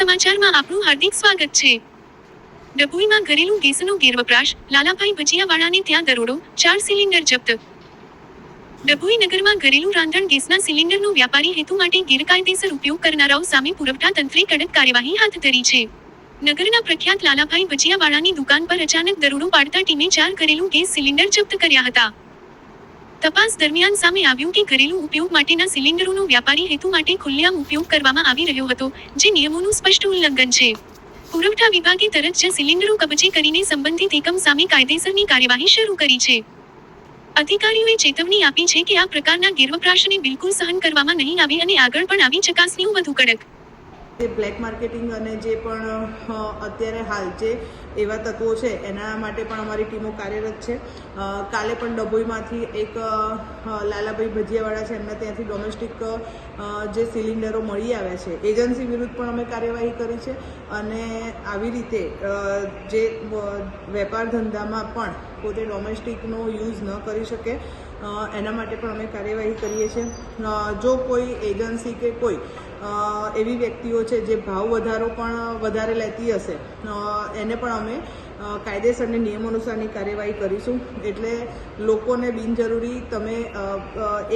સમાચારમાં આપનું હાર્દિક સ્વાગત છે। ડભોઈમાં ઘરેલું ગેસનો ગેરવપરાશ, લાલાભાઈ ભજીયાવાળાને ત્યાં દરોડો, 4 સિલિન્ડર જપ્ત। ડભોઈ નગરમાં ઘરેલું રાંધણ ગેસના સિલિન્ડરનો વ્યાપારી હેતુ માટે ગેરકાયદેસર ઉપયોગ કરનારાઓ સામે પુરવઠા તંત્રે કડક કાર્યવાહી હાથ ધરી છે। નગરના પ્રખ્યાત લાલાભાઈ ભજીયાવાળાની દુકાન પર અચાનક દરોડો પાડતા ટીમે 4 ઘરેલું ગેસ સિલિન્ડર જપ્ત કર્યા હતા। તપાસ દરમિયાન સામે આવ્યું કે ઘરેલું ઉપયોગ માટેના સિલિન્ડરોનો વ્યાપારી હેતુ માટે ખુલ્લેઆમ ઉપયોગ કરવામાં આવી રહ્યો હતો, જે નિયમોનું સ્પષ્ટ ઉલ્લંઘન છે। પુરવઠા વિભાગે તરત જ સિલિન્ડરો કબજે કરીને સંબંધિત એકમ સામે કાયદેસરની કાર્યવાહી શરૂ કરી છે। અધિકારીઓએ ચેતવણી આપી છે કે આ પ્રકારના ગેરવપરાશને બિલકુલ સહન કરવામાં નહીં આવે અને આગળ પણ આવી ચકાસણીઓ વધુ કડક। બ્લેક માર્કેટિંગ અને જે પણ અત્યારે હાલ જે એવા તત્વો છે એના માટે પણ અમારી ટીમો કાર્યરત છે। કાલે પણ ડભોઈમાંથી એક લાલાભાઈ ભજીયાવાળા છે એમના ત્યાંથી ડોમેસ્ટિક જે સિલિન્ડરો મળી આવ્યા છે, એજન્સી વિરુદ્ધ પણ અમે કાર્યવાહી કરી છે અને આવી રીતે જે વેપાર ધંધામાં પણ પોતે ડોમેસ્ટિકનો યુઝ ન કરી શકે એના માટે પણ અમે કાર્યવાહી કરીએ છીએ। જો કોઈ એજન્સી કે કોઈ એવી વ્યક્તિઓ છે જે ભાવ વધારો પણ વધારે લેતી હશે એને પણ અમે કાયદેસરની નિયમ અનુસારની કાર્યવાહી કરીશું। એટલે લોકોને બિનજરૂરી તમે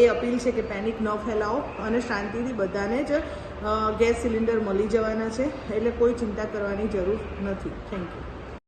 એ અપીલ છે કે પેનિક ન ફેલાવો અને શાંતિથી બધાને જ ગેસ સિલિન્ડર મળી જવાના છે, એટલે કોઈ ચિંતા કરવાની જરૂર નથી। Thank you.